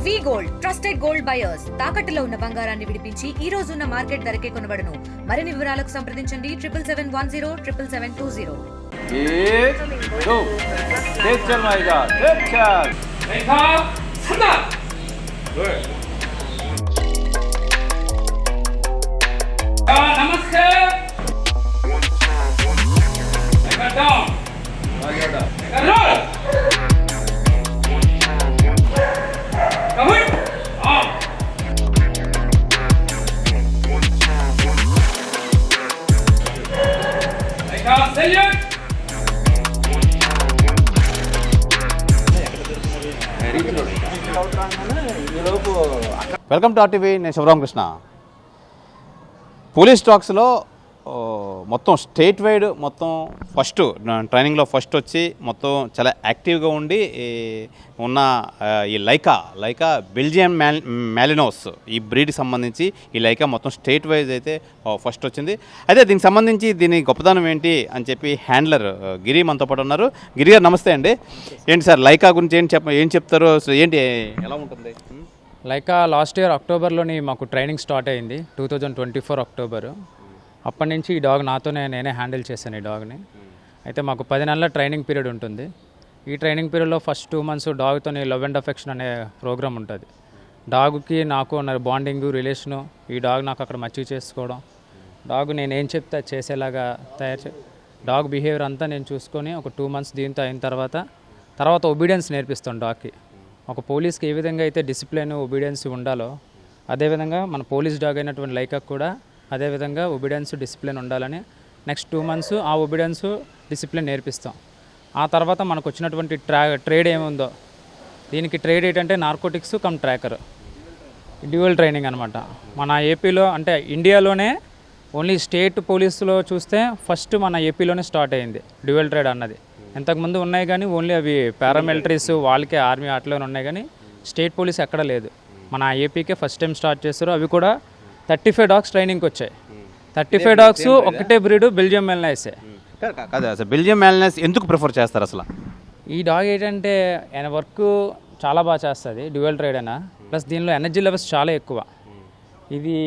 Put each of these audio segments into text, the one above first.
వి gold trusted gold buyers తాకట్టులో ఉన్న బంగారాన్ని విడిపించి ఈ రోజు ఉన్న మార్కెట్ ధరకే కొనబడును. మరిన్ని వివరాలకు సంప్రదించండి 7771077720. నమస్తే వెల్కమ్ టు ఆర్టీవీ. నేను శివరామకృష్ణ. పోలీస్ టాక్స్లో మొత్తం స్టేట్ వైడ్ మొత్తం ఫస్ట్ ట్రైనింగ్లో ఫస్ట్ వచ్చి మొత్తం చాలా యాక్టివ్గా ఉండి ఉన్న ఈ లైకా బెల్జియం మ్యాలినోస్ ఈ బ్రీడ్కి సంబంధించి ఈ లైకా మొత్తం స్టేట్ వైజ్ అయితే ఫస్ట్ వచ్చింది. అయితే దీనికి సంబంధించి దీని గొప్పదనం ఏంటి అని చెప్పి హ్యాండ్లర్ గిరి మనతో పాటు ఉన్నారు. గిరి గారు నమస్తే అండి. ఏంటి సార్ లైకా గురించి ఏం చెప్తారు, అసలు ఏంటి ఎలా ఉంటుంది? లైకా లాస్ట్ ఇయర్ అక్టోబర్లోని మాకు ట్రైనింగ్ స్టార్ట్ అయింది, 2024 అక్టోబర్. అప్పటి నుంచి ఈ డాగ్ నేనే హ్యాండిల్ చేశాను ఈ డాగ్ని. అయితే మాకు 10 నెలల ట్రైనింగ్ పీరియడ్ ఉంటుంది. ఈ ట్రైనింగ్ పీరియడ్లో ఫస్ట్ 2 months డాగ్తో లవ్ అండ్ అఫెక్షన్ అనే ప్రోగ్రామ్ ఉంటుంది. డాగ్కి నాకు ఉన్న బాండింగు రిలేషను, ఈ డాగ్ నాకు అక్కడ మచ్చిక చేసుకోవడం, డాగ్ నేను ఏం చెప్తే అది చేసేలాగా డాగ్ బిహేవియర్ అంతా నేను చూసుకొని ఒక 2 months దీంతో అయిన తర్వాత ఒబీడియన్స్ నేర్పిస్తాను డాగ్కి. ఒక పోలీస్కి ఏ విధంగా అయితే డిసిప్లిన్ ఒబీడియన్స్ ఉండాలో అదేవిధంగా మన పోలీస్ డాగ్ అయినటువంటి లైకాకు కూడా అదేవిధంగా ఒబీడియన్స్ డిసిప్లిన్ ఉండాలని నెక్స్ట్ 2 months ఆ ఒబీడియన్స్ డిసిప్లిన్ నేర్పిస్తాం. ఆ తర్వాత మనకు వచ్చినటువంటి ట్రేడ్ ఏముందో దీనికి ట్రేడ్ ఏంటంటే narcotics come tracker, dual training అనమాట. మన ఏపీలో అంటే ఇండియాలోనే ఓన్లీ స్టేట్ పోలీసులో చూస్తే ఫస్ట్ మన ఏపీలోనే స్టార్ట్ అయింది డ్యూయల్ ట్రేడ్ అన్నది. ఇంతకుముందు ఉన్నాయి కానీ ఓన్లీ అవి పారామిలిటరీస్ వాళ్ళకే ఆర్మీ అట్లనే ఉన్నాయి కానీ స్టేట్ పోలీస్ ఎక్కడ లేదు. మన ఏపీకే ఫస్ట్ టైం స్టార్ట్ చేస్తారు. అవి కూడా 35 డాగ్స్ ట్రైనింగ్కి వచ్చాయి. 35 డాగ్స్ ఒకటే బ్రీడ్ బెల్జియం మెల్నైసే. కాదు అసలు బెల్జియం మ్యాలినోస్ ఎందుకు ప్రిఫర్ చేస్తారు అసలు? ఈ డాగ్ ఏంటంటే ఆయన వర్క్ చాలా బాగా చేస్తుంది, డ్యూయల్ ట్రేడ్ అయినా, ప్లస్ దీనిలో ఎనర్జీ లెవెల్స్ చాలా ఎక్కువ. ఇది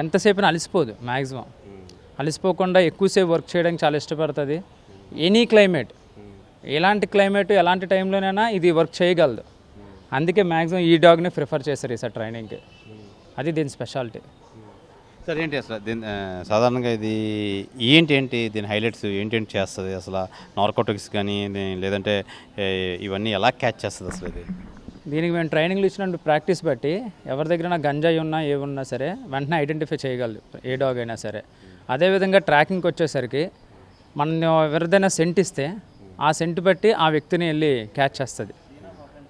ఎంతసేపు అలసిపోదు, మ్యాక్సిమం అలసిపోకుండా ఎక్కువసేపు వర్క్ చేయడానికి చాలా ఇష్టపడుతుంది. ఎనీ క్లైమేట్, ఎలాంటి క్లైమేట్ ఎలాంటి టైంలోనైనా ఇది వర్క్ చేయగలదు. అందుకే మ్యాక్సిమం ఈ డాగ్ని ప్రిఫర్ చేస్తారు ఈసారి ట్రైనింగ్కి. అది దీని స్పెషాలిటీ. సార్ ఏంటి అసలు దీని సాధారణంగా ఇది ఏంటి దీని హైలైట్స్ ఏంటి చేస్తుంది అసలు? నార్కోటిక్స్ కానీ లేదంటే ఇవన్నీ ఎలా క్యాచ్ చేస్తుంది అసలు? ఇది దీనికి మేము ట్రైనింగ్లు ఇచ్చినట్టు ప్రాక్టీస్ బట్టి ఎవరి దగ్గర గంజాయి ఉన్నా ఏమున్నా సరే వెంటనే ఐడెంటిఫై చేయగలదు ఏ డాగ్ అయినా సరే. అదేవిధంగా ట్రాకింగ్కి వచ్చేసరికి మనం ఎవరిదైనా సెంట్ ఇస్తే ఆ సెంట్ బట్టి ఆ వ్యక్తిని వెళ్ళి క్యాచ్ చేస్తుంది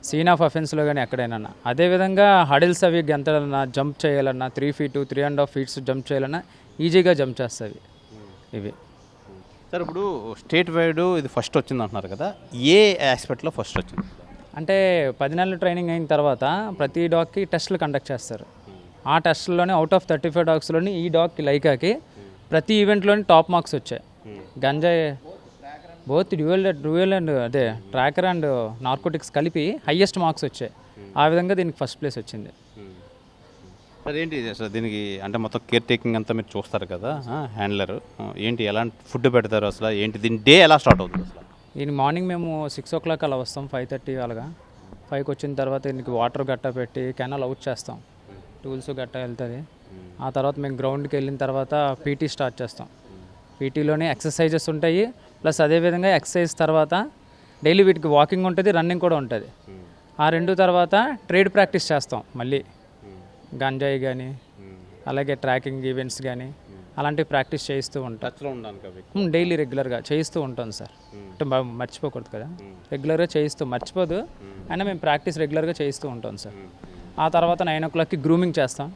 సీన్ ఆఫ్ అఫెన్స్లో కానీ ఎక్కడైనా. అదేవిధంగా హడిల్స్ అవి గెంతలన్నా జంప్ చేయాలన్నా 3 feet 3.5 feet జంప్ చేయాలన్నా ఈజీగా జంప్ చేస్తుంది ఇవి. సార్ ఇప్పుడు స్టేట్ వైడ్ ఇది ఫస్ట్ వచ్చింది అంటున్నారు కదా, ఏ ఆస్పెక్ట్లో ఫస్ట్ వచ్చింది? అంటే 10 నెలల ట్రైనింగ్ అయిన తర్వాత ప్రతి డాగ్కి టెస్టులు కండక్ట్ చేస్తారు. ఆ టెస్టుల్లోనే అవుట్ ఆఫ్ 35 డాగ్స్లోని ఈ డాగ్కి లైకాకి ప్రతి ఈవెంట్లోని టాప్ మార్క్స్ వచ్చాయి. గంజాయి బోత్ డ్యూయల్ అండ్ అదే ట్రాకర్ అండ్ నార్కోటిక్స్ కలిపి హయ్యెస్ట్ మార్క్స్ వచ్చాయి. ఆ విధంగా దీనికి ఫస్ట్ ప్లేస్ వచ్చింది. సార్ ఏంటి అసలు దీనికి అంటే మొత్తం కేర్ టేకింగ్ అంతా మీరు చూస్తారు కదా, హ్యాండ్లర్ ఏంటి ఎలాంటి ఫుడ్ పెడతారు అసలు? ఏంటి దీని డే ఎలా స్టార్ట్ అవుతుంది అసలు? దీని మార్నింగ్ మేము 6 o'clock అలా వస్తాం, 5:30 అలాగా. 5కి వచ్చిన తర్వాత దీనికి వాటర్ గట్ట పెట్టి కెనాల్ అవుట్ చేస్తాం, టూల్స్ గట్ట వెళ్తుంది. ఆ తర్వాత మేము గ్రౌండ్కి వెళ్ళిన తర్వాత పీటీ స్టార్ట్ చేస్తాం. పీటీలోనే ఎక్సర్సైజెస్ ఉంటాయి, ప్లస్ అదేవిధంగా ఎక్సర్సైజ్ తర్వాత డైలీ వీటికి వాకింగ్ ఉంటుంది, రన్నింగ్ కూడా ఉంటుంది. ఆ 2 తర్వాత ట్రేడ్ ప్రాక్టీస్ చేస్తాం మళ్ళీ, గంజాయి కానీ అలాగే ట్రాకింగ్ ఈవెంట్స్ కానీ అలాంటివి ప్రాక్టీస్ చేయిస్తూ ఉంటాం. డైలీ రెగ్యులర్గా చేయిస్తూ ఉంటాం సార్. అంటే మర్చిపోకూడదు కదా, రెగ్యులర్గా చేయిస్తూ మర్చిపోదు అయినా మేము ప్రాక్టీస్ రెగ్యులర్గా చేయిస్తూ ఉంటాం సార్. ఆ తర్వాత 9 o'clockకి గ్రూమింగ్ చేస్తాం.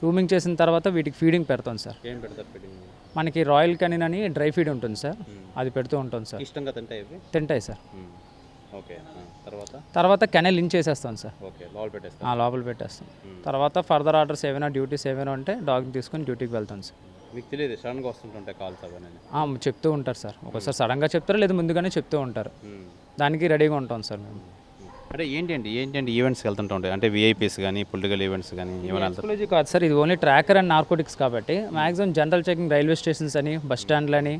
గ్రూమింగ్ చేసిన తర్వాత వీటికి ఫీడింగ్ పెడతాం సార్. ఏం పెడతారు ఫీడింగ్? మనకి రాయల్ కనిన్ అని డ్రై ఫీడ్ ఉంటుంది సార్, అది పెడుతూ ఉంటాం సార్. ఇష్టంగా తింటాయి సార్. ఓకే, తర్వాత కెనల్ ఇన్ చేసేస్తాం సార్. ఓకే, లోపల పెట్టేస్తాం. తర్వాత ఫర్దర్ ఆర్డర్స్ ఏమైనా డ్యూటీస్ ఏమైనా ఉంటే డాగ్ని తీసుకొని డ్యూటీకి వెళ్తాం సార్. మీకు తెలియదు సడన్గా వస్తుంటుంటే కాల్స్ అవన్నీ? చెప్తూ ఉంటారు సార్, ఒకసారి సడన్గా చెప్తారు, లేదా ముందుగానే చెప్తూ ఉంటారు. దానికి రెడీగా ఉంటాం సార్ మేము. అంటే ఏంటండి ఈవెంట్స్కి వెళ్తుంటూ ఉంటాయి అంటే విఐపీస్ కానీ పొలిటికల్ ఈవెంట్స్ కానీ ఏమైనా వెళ్తారు? ఎక్స్క్లూజివ్ కాదు సార్, ఇది ఓన్లీ ట్రాకర్ అండ్ నార్కోటిక్స్ కాబట్టి maximum general checking railway stations అని, బస్ స్టాండ్లని,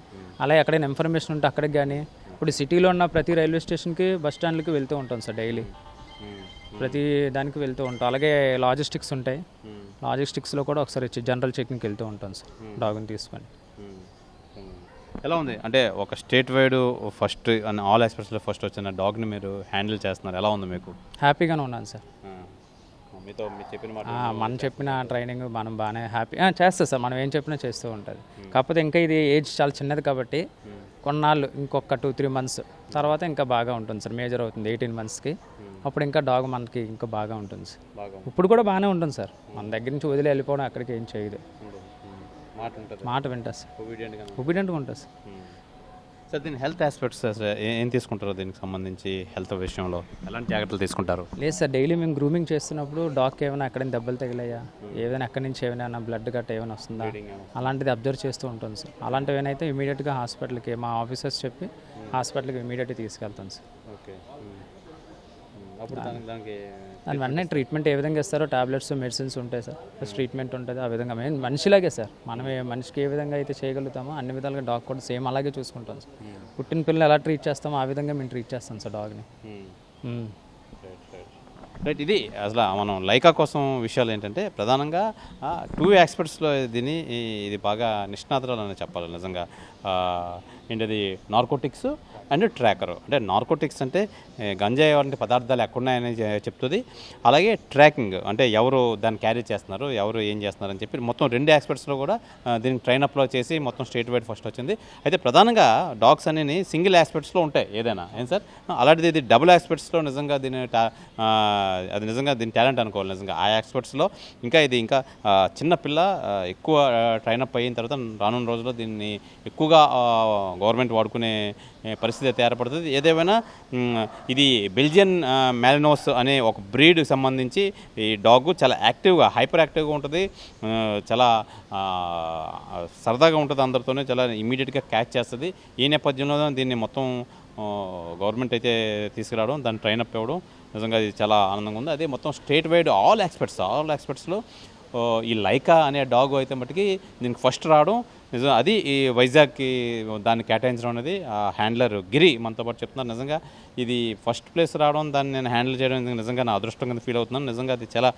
అలాగే ఎక్కడైనా ఇన్ఫర్మేషన్ ఉంటే అక్కడికి కానీ, ఇప్పుడు సిటీలో ఉన్న ప్రతి రైల్వే స్టేషన్కి బస్ స్టాండ్లకి వెళ్తూ ఉంటాం సార్ డైలీ. ప్రతి దానికి వెళ్తూ ఉంటాం. అలాగే లాజిస్టిక్స్ ఉంటాయి, లాజిస్టిక్స్లో కూడా ఒకసారి వచ్చి జనరల్ చెకింగ్కి వెళ్తూ ఉంటాం సార్ డాగ్ని తీసుకొని. ఎలా ఉంది అంటే ఒక state wide first and all ఆస్పెక్ట్స్లో ఫస్ట్ వచ్చిన డాగ్ని మీరు హ్యాండిల్ చేస్తున్నారు, ఎలా ఉంది మీకు? హ్యాపీగానే ఉన్నాను సార్. మీతో మీరు చెప్పిన మాట మనం చెప్పిన ట్రైనింగ్ మనం బాగానే హ్యాపీ చేస్తాం సార్, మనం ఏం చెప్పినా చేస్తూ ఉంటుంది. కాకపోతే ఇంకా ఇది ఏజ్ చాలా చిన్నది కాబట్టి కొన్నాళ్ళు ఇంకొక 2-3 months తర్వాత ఇంకా బాగా ఉంటుంది సార్. మేజర్ అవుతుంది 18 monthsకి, అప్పుడు ఇంకా డాగ్ మనకి ఇంకా బాగా ఉంటుంది సార్. ఇప్పుడు కూడా బాగానే ఉంటుంది సార్, మన దగ్గర నుంచి వదిలి వెళ్ళిపోవడం అక్కడికి ఏం చేయదు, మాట వింటా సార్, ఒబీడియంట్గా ఉంటుంది సార్. సార్ దీని హెల్త్ ఆస్పెక్ట్స్ సార్ ఏం తీసుకుంటారో దీనికి సంబంధించి హెల్త్ విషయంలో ఎలాంటి జాగ్రత్తలు తీసుకుంటారు? లేదు సార్, డైలీ మేము గ్రూమింగ్ చేస్తున్నప్పుడు డాగ్కి ఏమైనా ఎక్కడైనా దెబ్బలు తగిలాయా, ఏదైనా ఎక్కడి నుంచి ఏమైనా బ్లడ్ గట్ట ఏమైనా వస్తుందా అలాంటిది అబ్జర్వ్ చేస్తూ ఉంటుంది సార్. అలాంటివి ఏమైతే ఇమీడియట్గా హాస్పిటల్కి మా ఆఫీసర్స్ చెప్పి హాస్పిటల్కి ఇమీడియట్గా తీసుకెళ్తాం సార్. ఓకే, అప్పుడు దానికి దాని వెంటనే ట్రీట్మెంట్ ఏ విధంగా ఇస్తారో టాబ్లెట్స్ మెడిసిన్స్ ఉంటాయి సార్, ప్లస్ ట్రీట్మెంట్ ఉంటుంది. ఆ విధంగా మేము మనిషిలాగే సార్, మనమే మనిషికి ఏ విధంగా అయితే చేయగలుగుతామో అన్ని విధాలుగా డాగ్ కూడా సేమ్ అలాగే చూసుకుంటాం సార్. పుట్టిన పిల్లలు ఎలా ట్రీట్ చేస్తామో ఆ విధంగా మేము ట్రీట్ చేస్తాం సార్ డాగ్ని. రైట్, ఇది అసలు మనం లైకా కోసం విషయాలు ఏంటంటే ప్రధానంగా 2 ఆస్పెక్ట్స్లో దీన్ని ఇది బాగా నిష్ణాతురాలు అని చెప్పాలి నిజంగా. ఏంటది నార్కోటిక్స్ అండ్ ట్రాకరు. అంటే నార్కోటిక్స్ అంటే గంజాయి వంటి పదార్థాలు ఎక్కడున్నాయని చెప్తుంది, అలాగే ట్రాకింగ్ అంటే ఎవరు దాన్ని క్యారీ చేస్తున్నారు, ఎవరు ఏం చేస్తున్నారు అని చెప్పి మొత్తం 2 ఆస్పెక్ట్స్లో కూడా దీనికి ట్రైనప్లో చేసి మొత్తం స్టేట్ వైడ్ ఫస్ట్ వచ్చింది. అయితే ప్రధానంగా డాగ్స్ అనేవి సింగిల్ ఆస్పెక్ట్స్లో ఉంటాయి ఏదైనా, ఏం సార్? అలాంటిది ఇది డబుల్ ఆస్పెక్ట్స్లో నిజంగా దీని అది నిజంగా దీని టాలెంట్ అనుకోవాలి నిజంగా ఆ ఆస్పెక్ట్స్లో. ఇంకా ఇది ఇంకా చిన్న పిల్ల ఎక్కువ ట్రైనప్ అయిన తర్వాత రానున్న రోజుల్లో దీన్ని ఎక్కువగా గవర్నమెంట్ వాడుకునే పరిస్థితి అయితే ఏర్పడుతుంది. ఏదేమైనా ఇది బెల్జియన్ మ్యాలినోస్ అనే ఒక బ్రీడ్కి సంబంధించి ఈ డాగ్ చాలా యాక్టివ్గా హైపర్ యాక్టివ్గా ఉంటుంది, చాలా సరదాగా ఉంటుంది, అందరితోనే చాలా ఇమీడియట్గా క్యాచ్ చేస్తుంది. ఈ నేపథ్యంలో దీన్ని మొత్తం గవర్నమెంట్ అయితే తీసుకురావడం, దాన్ని ట్రైనప్ ఇవ్వడం నిజంగా ఇది చాలా ఆనందంగా ఉంది. అదే మొత్తం స్టేట్ వైడ్ ఆల్ ఆస్పెక్ట్స్లో ఈ లైకా అనే డాగ్ అయితే మటుకి దీనికి ఫస్ట్ రావడం నిజం. అది ఈ వైజాగ్కి దాన్ని కేటాయించడం అనేది ఆ హ్యాండ్లర్ గిరి మనతో పాటు చెప్తున్నారు. నిజంగా ఇది ఫస్ట్ ప్లేస్ రావడం, దాన్ని నేను హ్యాండిల్ చేయడం నిజంగా నా అదృష్టం కింద ఫీల్ అవుతున్నాను. నిజంగా అది చాలా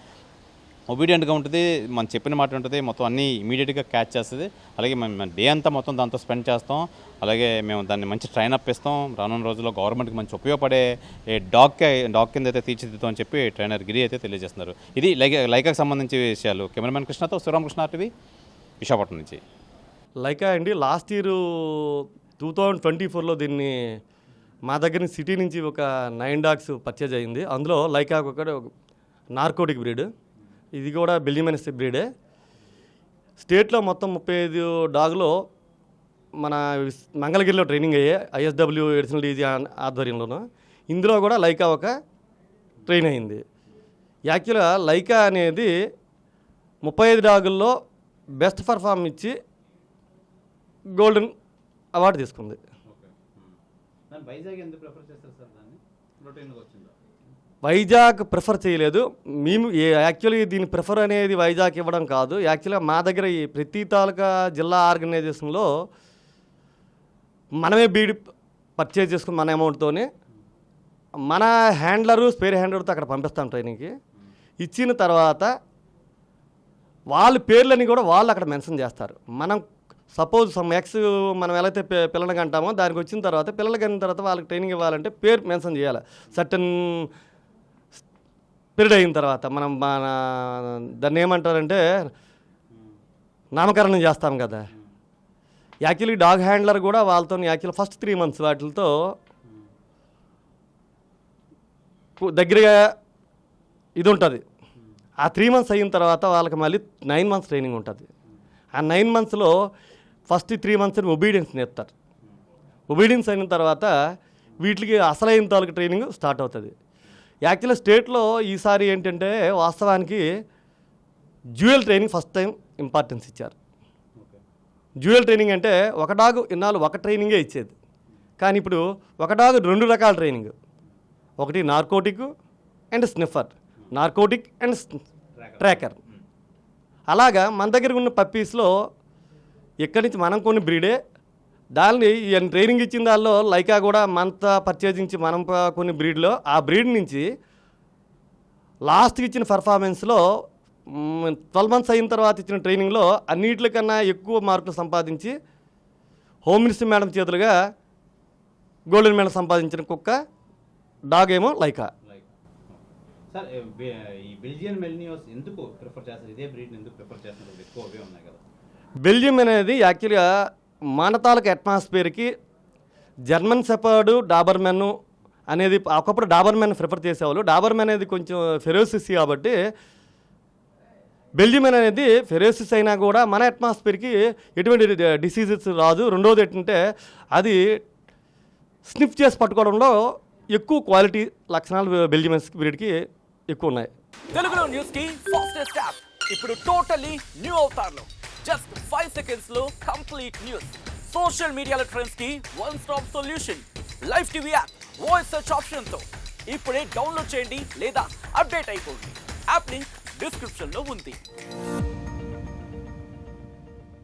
ఒబీడియంట్గా ఉంటుంది, మనం చెప్పిన మాట ఉంటుంది, మొత్తం అన్నీ ఇమీడియట్గా క్యాచ్ చేస్తుంది. అలాగే మేము డే అంతా మొత్తం దాంతో స్పెండ్ చేస్తాం. అలాగే మేము దాన్ని మంచి ట్రైనప్ ఇస్తాం. రానున్న రోజుల్లో గవర్నమెంట్కి మంచి ఉపయోగపడే డాగ్ కింద అయితే తీర్చిదిద్దాం అని చెప్పి ట్రైనర్ గిరి అయితే తెలియజేస్తున్నారు. ఇది లైకాకి సంబంధించి విషయాలు. కెమెరామెన్ కృష్ణతో శివరామకృష్ణ టీవీ, విశాఖపట్నం నుంచి. లైకా అండి లాస్ట్ ఇయర్ 2024లో దీన్ని మా దగ్గర సిటీ నుంచి ఒక 9 డాగ్స్ పర్చేజ్ అయ్యింది. అందులో లైకా ఒక నార్కోటిక్ బ్రీడ్, ఇది కూడా బెల్జియన్ బ్రీడే. స్టేట్లో మొత్తం 35 డాగ్లో మన మంగళగిరిలో ట్రైనింగ్ అయ్యే ఐఎస్డబ్ల్యూ ఎడిషనల్ డీజీ ఆధ్వర్యంలోనూ ఇందులో కూడా లైకా ఒక ట్రైన్ అయింది. యాక్చువల్గా లైకా అనేది 35 డాగుల్లో బెస్ట్ పర్ఫార్మ్ ఇచ్చి గోల్డెన్ అవార్డు తీసుకుంది. వైజాగ్ ప్రిఫర్ చేయలేదు మేము. యాక్చువల్లీ దీని ప్రిఫర్ అనేది వైజాగ్ ఇవ్వడం కాదు. యాక్చువల్గా మా దగ్గర ఈ ప్రతి తాలూకా జిల్లా ఆర్గనైజేషన్లో మనమే బీడ్ పర్చేజ్ చేసుకుని మన అమౌంట్తోనే మన హ్యాండ్లరు స్పేర్ హ్యాండ్లర్తో అక్కడ పంపిస్తాం ట్రైనింగ్కి. ఇచ్చిన తర్వాత వాళ్ళ పేర్లని కూడా వాళ్ళు అక్కడ మెన్షన్ చేస్తారు. మనం సపోజ్ సమ్ ఎక్స్ మనం ఎలా అయితే పిల్లలకి అంటామో దానికి వచ్చిన తర్వాత పిల్లలకి అయిన తర్వాత వాళ్ళకి ట్రైనింగ్ ఇవ్వాలంటే పేరు మెన్షన్ చేయాలి. సర్టన్ పీరియడ్ అయిన తర్వాత మనం మన దాన్ని ఏమంటారంటే నామకరణం చేస్తాం కదా. యాక్చువల్లీ డాగ్ హ్యాండ్లర్ కూడా వాళ్ళతో యాక్చువల్లీ ఫస్ట్ 3 months వాటితో దగ్గరగా ఇది ఉంటుంది. ఆ 3 months అయిన తర్వాత వాళ్ళకి మళ్ళీ 9 months ట్రైనింగ్ ఉంటుంది. ఆ 9 monthsలో ఫస్ట్ 3 months ఒబీడియన్స్ నేర్పుతారు. ఒబీడియన్స్ అయిన తర్వాత వీటికి అసలైన తాలూకు ట్రైనింగ్ స్టార్ట్ అవుతుంది. యాక్చువల్గా స్టేట్లో ఈసారి ఏంటంటే వాస్తవానికి dual training first time importance ఇచ్చారు. డ్యూయల్ ట్రైనింగ్ అంటే ఒక డాగ్ ఇన్నాళ్ళు ఒక ట్రైనింగే ఇచ్చేది, కానీ ఇప్పుడు ఒక డాగ్ 2 రకాల ట్రైనింగ్, ఒకటి narcotic, and sniffer, narcotic and tracker. అలాగా మన దగ్గర ఉన్న పప్పీస్లో ఇక్కడి నుంచి మనం కొన్ని బ్రీడే, దాన్ని ట్రైనింగ్ ఇచ్చిన దానిలో లైకా కూడా మనతో పర్చేజించి మనం కొన్ని బ్రీడ్లో ఆ బ్రీడ్ నుంచి లాస్ట్కి ఇచ్చిన పర్ఫార్మెన్స్లో 12 months అయిన తర్వాత ఇచ్చిన ట్రైనింగ్లో అన్నిటికన్నా ఎక్కువ మార్కులు సంపాదించి హోమ్ మినిస్టర్ మేడం చేతులుగా గోల్డెన్ మెడల్ సంపాదించిన కుక్క డాగ్ ఏమో లైకా. సార్ ఈ బెల్జియన్ మెల్నియోస్ ఎందుకు ప్రిఫర్ చేస్తారు? ఇదే బ్రీడ్ ఎందుకు ప్రిఫర్ చేస్తున్నారు? ఎక్కువ అవే ఉన్నాయి కదా. బెల్జియం అనేది యాక్చువల్గా మన తాలూకు అట్మాస్ఫియర్కి జర్మన్ షెపర్డ్, డాబర్మెన్ అనేది ఒకప్పుడు డాబర్మెన్ ప్రిఫర్ చేసేవాళ్ళు. డాబర్మెన్ అనేది కొంచెం ఫెరోసిస్ కాబట్టి బెల్జియం అనేది ఫెరోసిస్ అయినా కూడా మన అట్మాస్ఫియర్కి ఎటువంటి డిసీజెస్ రాదు. రెండోది ఏంటంటే అది స్నిఫ్ చేసి పట్టుకోవడంలో ఎక్కువ క్వాలిటీ లక్షణాలు బెల్జియం బ్రీడ్కి ఎక్కువ ఉన్నాయి. తెలుగులో న్యూస్ కి ఫాస్టెస్ట్ యాప్ ఇప్పుడు టోటల్లీ న్యూ అవతార్లో జస్ట్ 5 seconds లో కంప్లీట్ న్యూస్, సోషల్ మీడియాల ట్రెండ్స్ కి one stop solution, live TV app, voice search option తో ఇప్పుడే డౌన్లోడ్ చేయండి లేదా అప్డేట్ అయిపోండి. యాప్ లింక్ డిస్క్రిప్షన్ లో ఉంది.